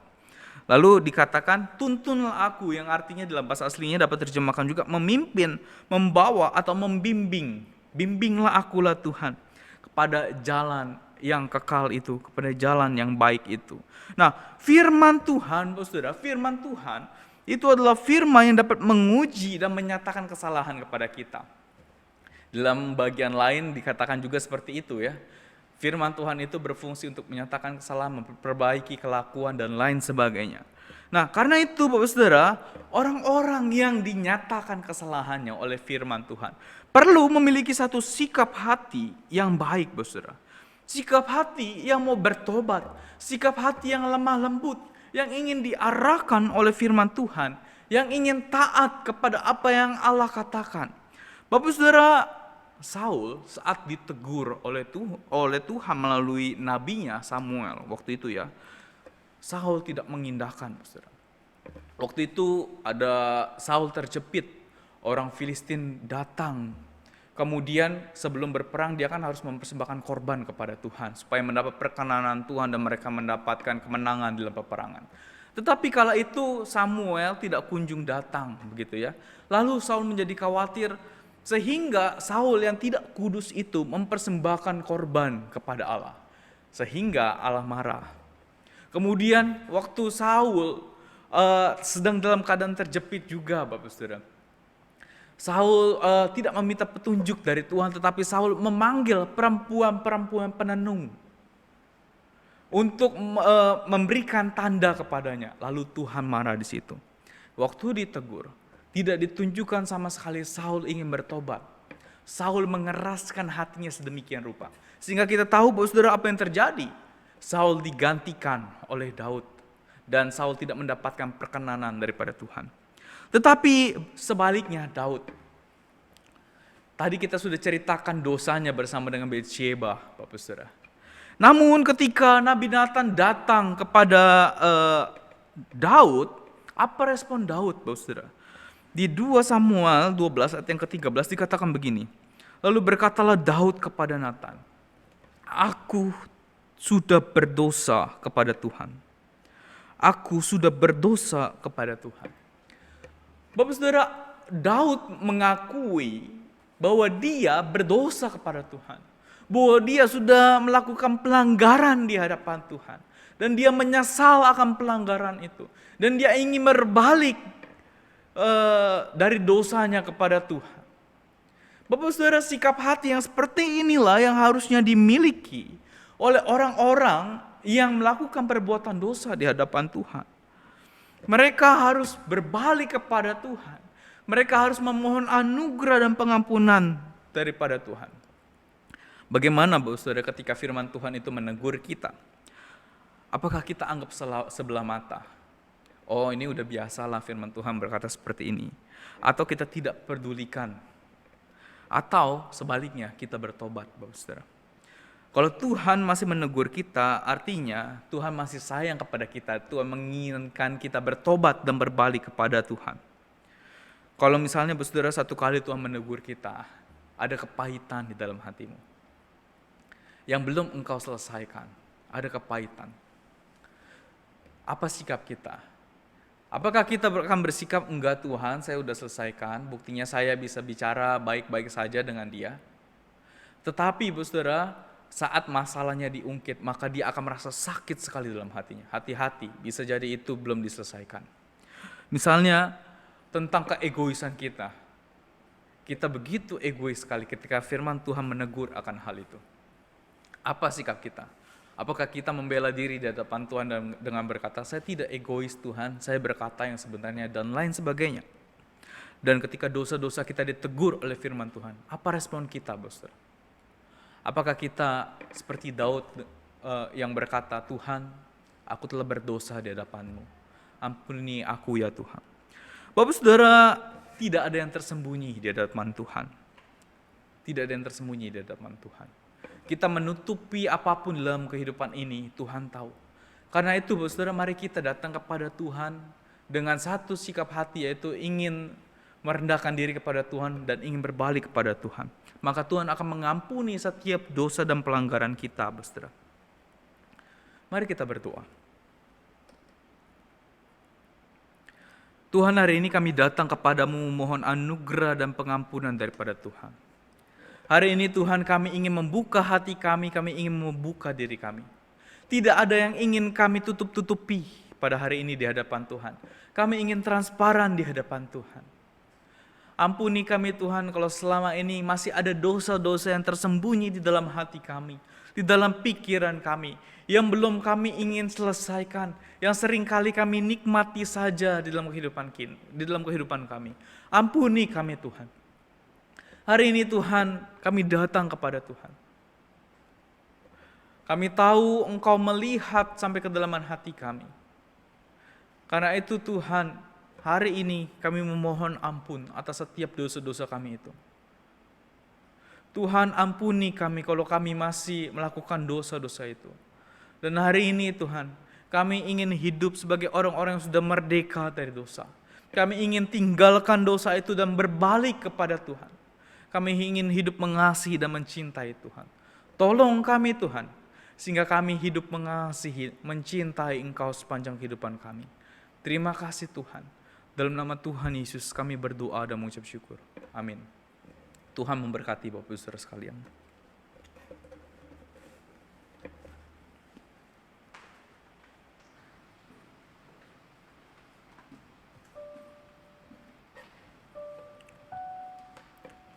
Lalu dikatakan tuntunlah aku, yang artinya dalam bahasa aslinya dapat diterjemahkan juga memimpin, membawa atau membimbing. Bimbinglah akulah Tuhan kepada jalan yang kekal itu, kepada jalan yang baik itu. Nah, firman Tuhan, Saudara, firman Tuhan itu adalah firman yang dapat menguji dan menyatakan kesalahan kepada kita. Dalam bagian lain dikatakan juga seperti itu ya. Firman Tuhan itu berfungsi untuk menyatakan kesalahan, memperbaiki kelakuan dan lain sebagainya. Nah, karena itu Bapak Saudara, orang-orang yang dinyatakan kesalahannya oleh firman Tuhan perlu memiliki satu sikap hati yang baik, Bapak Saudara. Sikap hati yang mau bertobat, sikap hati yang lemah lembut, yang ingin diarahkan oleh firman Tuhan, yang ingin taat kepada apa yang Allah katakan. Bapak Saudara, Saul saat ditegur oleh Tuhan melalui nabinya Samuel waktu itu ya, Saul tidak mengindahkan, Saudara. Waktu itu ada Saul terjepit, orang Filistin datang. Kemudian sebelum berperang dia kan harus mempersembahkan korban kepada Tuhan supaya mendapat perkenanan Tuhan dan mereka mendapatkan kemenangan dalam peperangan. Tetapi kala itu Samuel tidak kunjung datang, begitu ya. Lalu Saul menjadi khawatir sehingga Saul yang tidak kudus itu mempersembahkan korban kepada Allah. Sehingga Allah marah. Kemudian waktu Saul sedang dalam keadaan terjepit juga, Bapak Saudara. Saul tidak meminta petunjuk dari Tuhan, tetapi Saul memanggil perempuan-perempuan penenung untuk memberikan tanda kepadanya. Lalu Tuhan marah di situ. Waktu ditegur, tidak ditunjukkan sama sekali Saul ingin bertobat. Saul mengeraskan hatinya sedemikian rupa. Sehingga kita tahu, Bapak Saudara, apa yang terjadi. Saul digantikan oleh Daud dan Saul tidak mendapatkan perkenanan daripada Tuhan. Tetapi sebaliknya Daud, tadi kita sudah ceritakan dosanya bersama dengan Batsyeba, Bapak Saudara. Namun ketika Nabi Nathan datang kepada Daud, apa respon Daud, Bapak Saudara? Di 2 Samuel 12 ayat yang ke-13 dikatakan begini. Lalu berkatalah Daud kepada Nathan, aku sudah berdosa kepada Tuhan. Aku sudah berdosa kepada Tuhan. Bapak Saudara, Daud mengakui bahwa dia berdosa kepada Tuhan. Bahwa dia sudah melakukan pelanggaran di hadapan Tuhan. Dan dia menyesal akan pelanggaran itu. Dan dia ingin berbalik dari dosanya kepada Tuhan. Bapak Saudara, sikap hati yang seperti inilah yang harusnya dimiliki oleh orang-orang yang melakukan perbuatan dosa di hadapan Tuhan. Mereka harus berbalik kepada Tuhan. Mereka harus memohon anugerah dan pengampunan daripada Tuhan. Bagaimana saudara ketika firman Tuhan itu menegur kita? Apakah kita anggap sebelah mata? Oh, ini udah biasalah firman Tuhan berkata seperti ini. Atau kita tidak pedulikan. Atau sebaliknya kita bertobat, saudara. Kalau Tuhan masih menegur kita, artinya Tuhan masih sayang kepada kita. Tuhan menginginkan kita bertobat dan berbalik kepada Tuhan. Kalau misalnya saudara satu kali Tuhan menegur kita, ada kepahitan di dalam hatimu. Yang belum engkau selesaikan, ada kepahitan. Apa sikap kita? Apakah kita akan bersikap, enggak Tuhan, saya sudah selesaikan, buktinya saya bisa bicara baik-baik saja dengan dia. Tetapi saudara, saat masalahnya diungkit, maka dia akan merasa sakit sekali dalam hatinya. Hati-hati, bisa jadi itu belum diselesaikan. Misalnya, tentang keegoisan kita. Kita begitu egois sekali ketika firman Tuhan menegur akan hal itu. Apa sikap kita? Apakah kita membela diri di hadapan Tuhan dengan berkata, saya tidak egois Tuhan, saya berkata yang sebenarnya dan lain sebagainya. Dan ketika dosa-dosa kita ditegur oleh firman Tuhan, apa respon kita, saudara? Apakah kita seperti Daud yang berkata, Tuhan, aku telah berdosa di hadapan-Mu. Ampuni aku ya Tuhan. Bapak saudara, tidak ada yang tersembunyi di hadapan Tuhan. Tidak ada yang tersembunyi di hadapan Tuhan. Kita menutupi apapun dalam kehidupan ini, Tuhan tahu. Karena itu, saudara, mari kita datang kepada Tuhan dengan satu sikap hati, yaitu ingin merendahkan diri kepada Tuhan dan ingin berbalik kepada Tuhan. Maka Tuhan akan mengampuni setiap dosa dan pelanggaran kita, saudara. Mari kita berdoa. Tuhan, hari ini kami datang kepadamu memohon anugerah dan pengampunan daripada Tuhan. Hari ini Tuhan, kami ingin membuka hati kami ingin membuka diri kami. Tidak ada yang ingin kami tutup-tutupi pada hari ini di hadapan Tuhan. Kami ingin transparan di hadapan Tuhan. Ampuni kami Tuhan kalau selama ini masih ada dosa-dosa yang tersembunyi di dalam hati kami, di dalam pikiran kami, yang belum kami ingin selesaikan, yang seringkali kami nikmati saja di dalam kehidupan kami. Ampuni kami Tuhan. Hari ini Tuhan, kami datang kepada Tuhan. Kami tahu Engkau melihat sampai kedalaman hati kami. Karena itu Tuhan, hari ini kami memohon ampun atas setiap dosa-dosa kami itu. Tuhan, ampuni kami kalau kami masih melakukan dosa-dosa itu. Dan hari ini Tuhan, kami ingin hidup sebagai orang-orang yang sudah merdeka dari dosa. Kami ingin tinggalkan dosa itu dan berbalik kepada Tuhan. Kami ingin hidup mengasihi dan mencintai Tuhan. Tolong kami Tuhan, sehingga kami hidup mengasihi, mencintai Engkau sepanjang kehidupan kami. Terima kasih Tuhan. Dalam nama Tuhan Yesus kami berdoa dan mengucap syukur. Amin. Tuhan memberkati Bapak Ibu Saudara sekalian.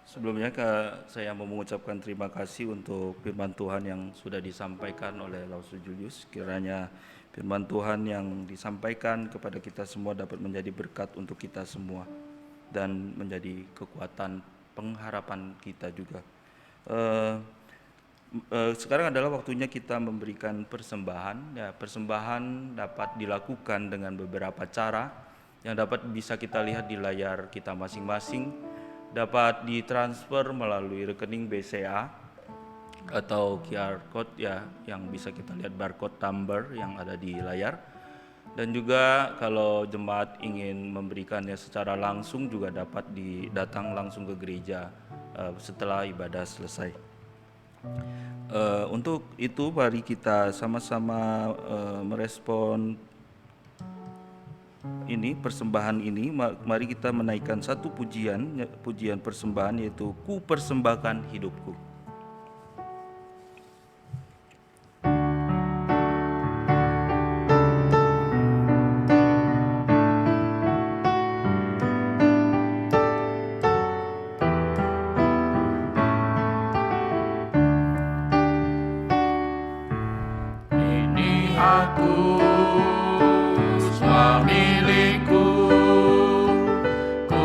Sebelumnya saya mau mengucapkan terima kasih untuk firman Tuhan yang sudah disampaikan oleh Lausus Julius. Kiranya firman Tuhan yang disampaikan kepada kita semua dapat menjadi berkat untuk kita semua dan menjadi kekuatan pengharapan kita juga. Sekarang adalah waktunya kita memberikan persembahan. Ya, persembahan dapat dilakukan dengan beberapa cara yang dapat bisa kita lihat di layar kita masing-masing. Dapat ditransfer melalui rekening BCA atau QR code ya, yang bisa kita lihat barcode number yang ada di layar. Dan juga kalau jemaat ingin memberikannya secara langsung juga dapat datang langsung ke gereja setelah ibadah selesai. Untuk itu mari kita sama-sama merespon ini, persembahan ini. Mari kita menaikkan satu pujian persembahan, yaitu Ku Persembahkan Hidupku. Milikku, ku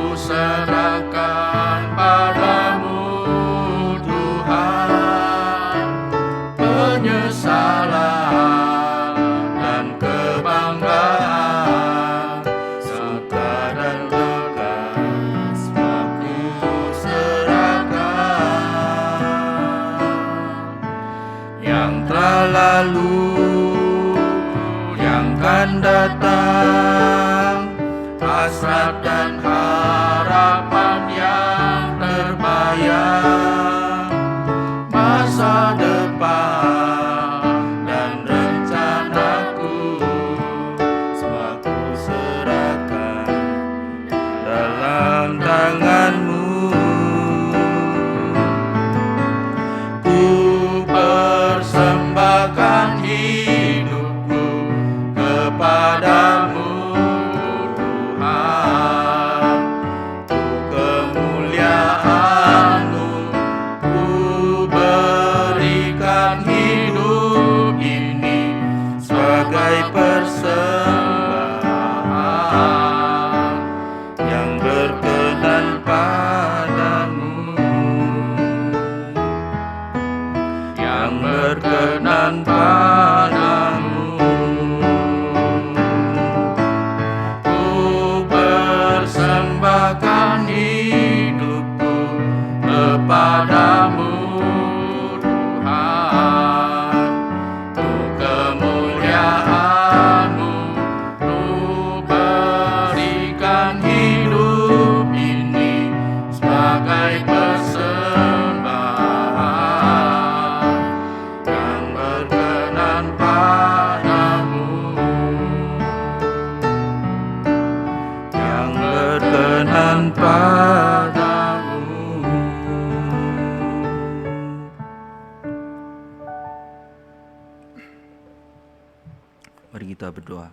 berdoa.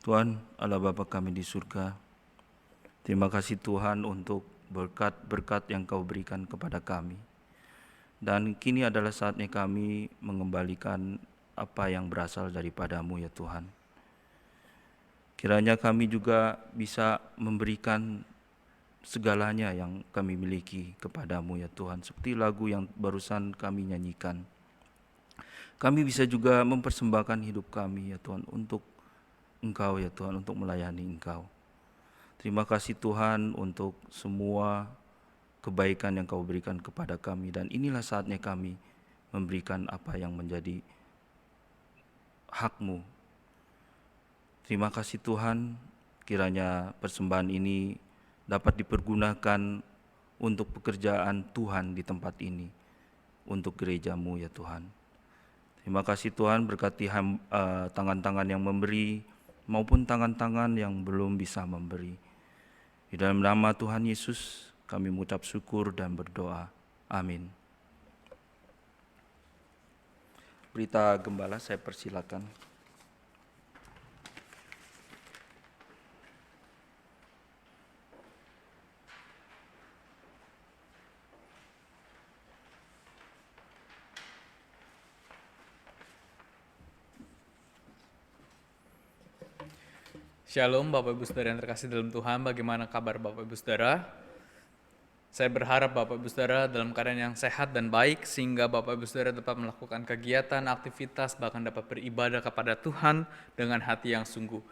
Tuhan Allah Bapa kami di surga, terima kasih Tuhan untuk berkat-berkat yang Kau berikan kepada kami. Dan kini adalah saatnya kami mengembalikan apa yang berasal daripada-Mu ya Tuhan. Kiranya kami juga bisa memberikan segalanya yang kami miliki kepada-Mu ya Tuhan. Seperti lagu yang barusan kami nyanyikan. Kami bisa juga mempersembahkan hidup kami ya Tuhan untuk Engkau ya Tuhan, untuk melayani Engkau. Terima kasih Tuhan untuk semua kebaikan yang Kau berikan kepada kami. Dan inilah saatnya kami memberikan apa yang menjadi hak-Mu. Terima kasih Tuhan, kiranya persembahan ini dapat dipergunakan untuk pekerjaan Tuhan di tempat ini, untuk gereja-Mu ya Tuhan. Terima kasih Tuhan, berkati tangan-tangan yang memberi maupun tangan-tangan yang belum bisa memberi. Di dalam nama Tuhan Yesus kami mengucap syukur dan berdoa. Amin. Berita Gembala saya persilakan. Shalom Bapak Ibu Saudara yang terkasih dalam Tuhan, bagaimana kabar Bapak Ibu Saudara? Saya berharap Bapak Ibu Saudara dalam keadaan yang sehat dan baik, sehingga Bapak Ibu Saudara dapat melakukan kegiatan, aktivitas, bahkan dapat beribadah kepada Tuhan dengan hati yang sungguh.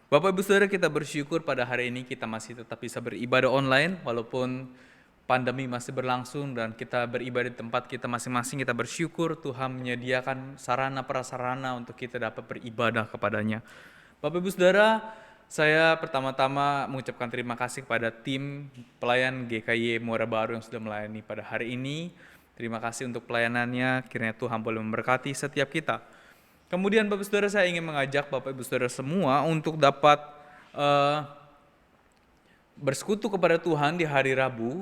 Bapak Ibu Saudara, kita bersyukur pada hari ini kita masih tetap bisa beribadah online, walaupun pandemi masih berlangsung dan kita beribadah di tempat kita masing-masing. Kita bersyukur Tuhan menyediakan sarana prasarana untuk kita dapat beribadah kepadanya. Bapak Ibu Saudara, saya pertama-tama mengucapkan terima kasih kepada tim pelayan GKY Muara Baru yang sudah melayani pada hari ini. Terima kasih untuk pelayanannya, kiranya Tuhan boleh memberkati setiap kita. Kemudian Bapak Saudara, saya ingin mengajak Bapak Ibu Saudara semua untuk dapat bersekutu kepada Tuhan di hari Rabu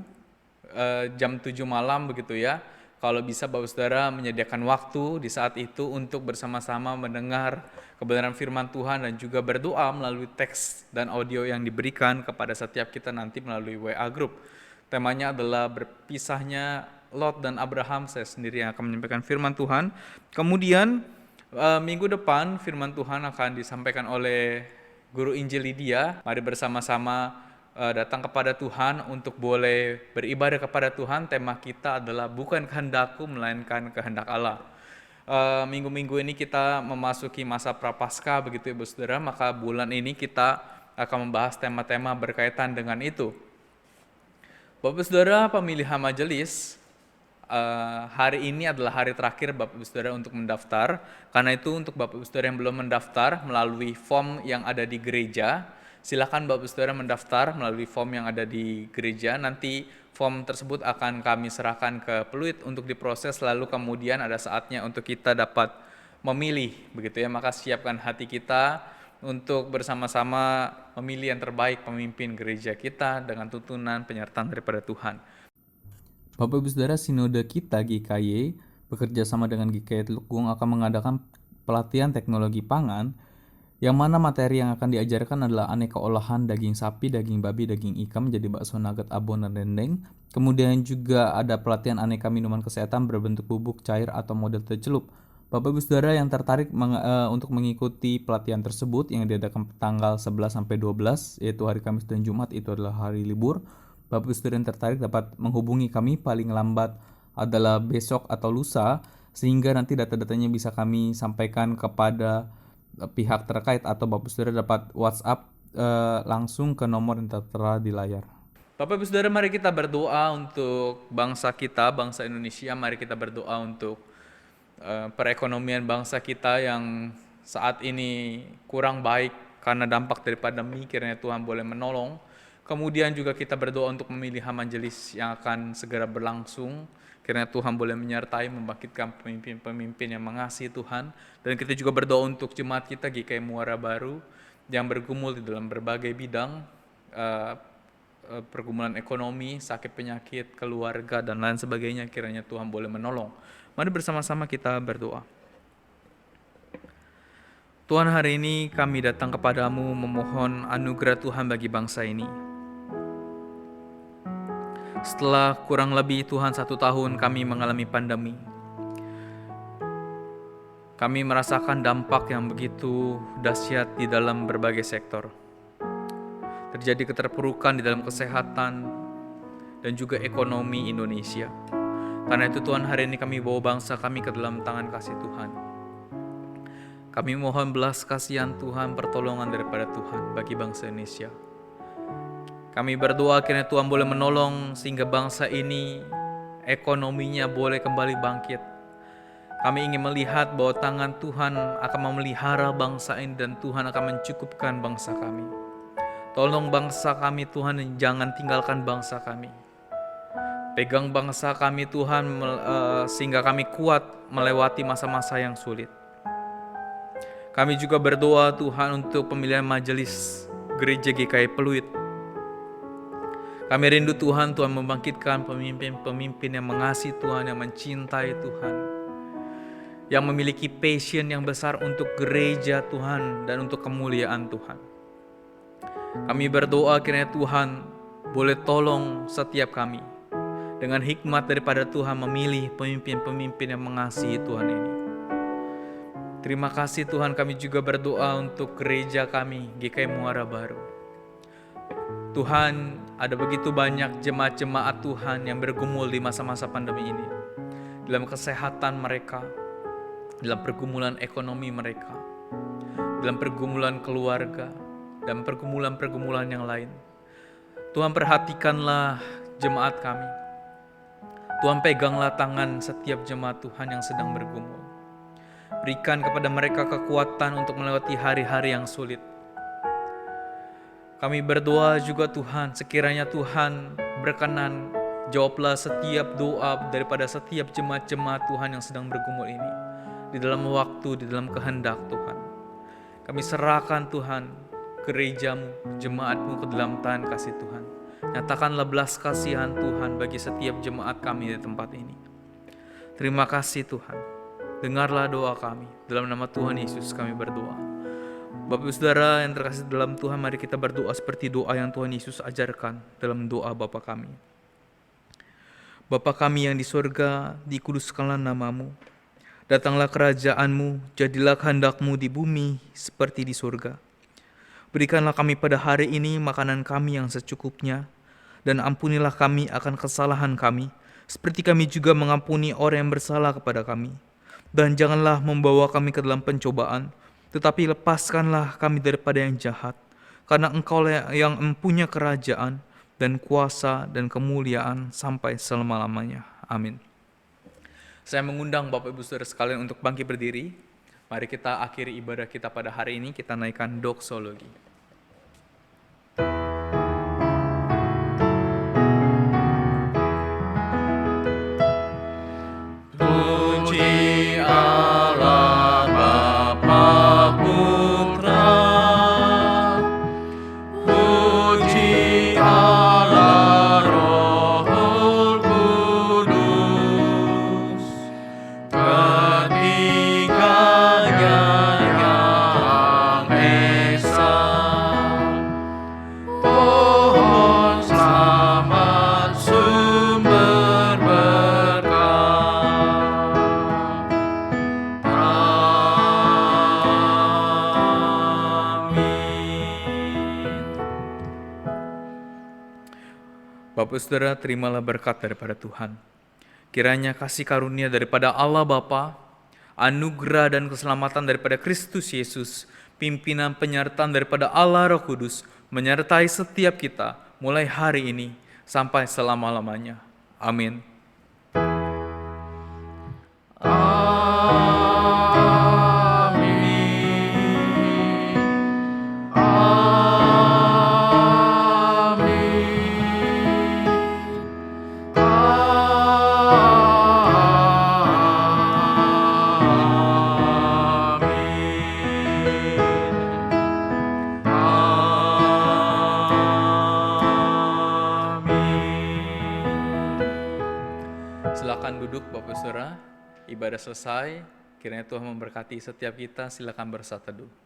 jam 7 malam begitu ya. Kalau bisa Bapak Saudara menyediakan waktu di saat itu untuk bersama-sama mendengar kebenaran firman Tuhan dan juga berdoa melalui teks dan audio yang diberikan kepada setiap kita nanti melalui WA Group. Temanya adalah berpisahnya Lot dan Abraham. Saya sendiri yang akan menyampaikan firman Tuhan. Kemudian minggu depan firman Tuhan akan disampaikan oleh Guru Injil Lydia. Mari bersama-sama datang kepada Tuhan untuk boleh beribadah kepada Tuhan. Tema kita adalah bukan kehendakku melainkan kehendak Allah. Minggu-minggu ini kita memasuki masa prapaskah begitu Ibu Saudara, maka bulan ini kita akan membahas tema-tema berkaitan dengan itu. Bapak Saudara, pemilihan majelis hari ini adalah hari terakhir Bapak Ibu Saudara untuk mendaftar. Karena itu untuk Bapak Ibu Saudara yang belum mendaftar melalui form yang ada di gereja, silakan Bapak Saudara mendaftar melalui form yang ada di gereja. Nanti form tersebut akan kami serahkan ke Peluit untuk diproses, lalu kemudian ada saatnya untuk kita dapat memilih begitu ya. Maka siapkan hati kita untuk bersama-sama memilih yang terbaik pemimpin gereja kita dengan tuntunan penyertaan daripada Tuhan. Bapak Ibu Saudara, sinode kita GKY bekerja sama dengan GKY Teluk Gong akan mengadakan pelatihan teknologi pangan, yang mana materi yang akan diajarkan adalah aneka olahan daging sapi, daging babi, daging ikan menjadi bakso, nugget, abon, dan dendeng. Kemudian juga ada pelatihan aneka minuman kesehatan berbentuk bubuk, cair, atau model tercelup. Bapak Ibu Saudara yang tertarik untuk mengikuti pelatihan tersebut yang diadakan tanggal 11-12, yaitu hari Kamis dan Jumat, itu adalah hari libur. Bapak Ibu Saudara yang tertarik dapat menghubungi kami paling lambat adalah besok atau lusa, sehingga nanti data-datanya bisa kami sampaikan kepada pihak terkait, atau Bapak Saudara dapat WhatsApp langsung ke nomor yang tertera di layar. Bapak Ibu Saudara, mari kita berdoa untuk bangsa kita, bangsa Indonesia. Mari kita berdoa untuk perekonomian bangsa kita yang saat ini kurang baik karena dampak dari pandemi. Kiranya Tuhan boleh menolong. Kemudian juga kita berdoa untuk pemilihan majelis yang akan segera berlangsung. Kiranya Tuhan boleh menyertai, membangkitkan pemimpin-pemimpin yang mengasihi Tuhan. Dan kita juga berdoa untuk jemaat kita GKY Muara Baru yang bergumul di dalam berbagai bidang, pergumulan ekonomi, sakit penyakit, keluarga, dan lain sebagainya. Kiranya Tuhan boleh menolong. Mari bersama-sama kita berdoa. Tuhan, hari ini kami datang kepadamu memohon anugerah Tuhan bagi bangsa ini. Setelah kurang lebih Tuhan 1 tahun kami mengalami pandemi, kami merasakan dampak yang begitu dahsyat di dalam berbagai sektor. Terjadi keterpurukan di dalam kesehatan dan juga ekonomi Indonesia. Karena itu Tuhan, hari ini kami bawa bangsa kami ke dalam tangan kasih Tuhan. Kami mohon belas kasihan Tuhan, pertolongan daripada Tuhan bagi bangsa Indonesia. Kami berdoa kiranya Tuhan boleh menolong sehingga bangsa ini ekonominya boleh kembali bangkit. Kami ingin melihat bahwa tangan Tuhan akan memelihara bangsa ini dan Tuhan akan mencukupkan bangsa kami. Tolong bangsa kami Tuhan, dan jangan tinggalkan bangsa kami. Pegang bangsa kami Tuhan sehingga kami kuat melewati masa-masa yang sulit. Kami juga berdoa Tuhan untuk pemilihan majelis gereja GKI Pluit. Kami rindu Tuhan, Tuhan membangkitkan pemimpin-pemimpin yang mengasihi Tuhan, yang mencintai Tuhan, yang memiliki passion yang besar untuk gereja Tuhan dan untuk kemuliaan Tuhan. Kami berdoa kiranya Tuhan boleh tolong setiap kami dengan hikmat daripada Tuhan memilih pemimpin-pemimpin yang mengasihi Tuhan ini. Terima kasih Tuhan, kami juga berdoa untuk gereja kami, GKI Muara Baru. Tuhan, ada begitu banyak jemaat-jemaat Tuhan yang bergumul di masa-masa pandemi ini. Dalam kesehatan mereka, dalam pergumulan ekonomi mereka, dalam pergumulan keluarga, dan pergumulan-pergumulan yang lain. Tuhan, perhatikanlah jemaat kami. Tuhan, peganglah tangan setiap jemaat Tuhan yang sedang bergumul. Berikan kepada mereka kekuatan untuk melewati hari-hari yang sulit. Kami berdoa juga Tuhan, sekiranya Tuhan berkenan, jawablah setiap doa daripada setiap jemaat-jemaat Tuhan yang sedang bergumul ini. Di dalam waktu, di dalam kehendak Tuhan. Kami serahkan Tuhan, gerejamu, jemaatmu ke dalam tangan kasih Tuhan. Nyatakanlah belas kasihan Tuhan bagi setiap jemaat kami di tempat ini. Terima kasih Tuhan. Dengarlah doa kami. Dalam nama Tuhan Yesus kami berdoa. Bapak Saudara yang terkasih dalam Tuhan, mari kita berdoa seperti doa yang Tuhan Yesus ajarkan dalam doa Bapa kami. Bapa kami yang di surga, dikuduskanlah namamu. Datanglah kerajaanmu, jadilah kehendak-Mu di bumi seperti di surga. Berikanlah kami pada hari ini makanan kami yang secukupnya, dan ampunilah kami akan kesalahan kami, seperti kami juga mengampuni orang yang bersalah kepada kami. Dan janganlah membawa kami ke dalam pencobaan, tetapi lepaskanlah kami daripada yang jahat, karena Engkau yang mempunyai kerajaan dan kuasa dan kemuliaan sampai selama-lamanya. Amin. Saya mengundang Bapak Ibu Saudara sekalian untuk bangkit berdiri. Mari kita akhiri ibadah kita pada hari ini, kita naikkan doksologi. Puji Allah Bapa Putra, puji Allah Roh Kudus, ketiganya yang esa. Pohon selamat sumber berkah. Bapak Saudara, terimalah berkat daripada Tuhan. Kiranya kasih karunia daripada Allah Bapa, anugerah dan keselamatan daripada Kristus Yesus, pimpinan penyertaan daripada Allah Roh Kudus, menyertai setiap kita mulai hari ini sampai selama-lamanya. Amin. Silakan duduk Bapak Saudara. Ibadah selesai, Kiranya Tuhan memberkati setiap kita. Silakan bersatu teduh.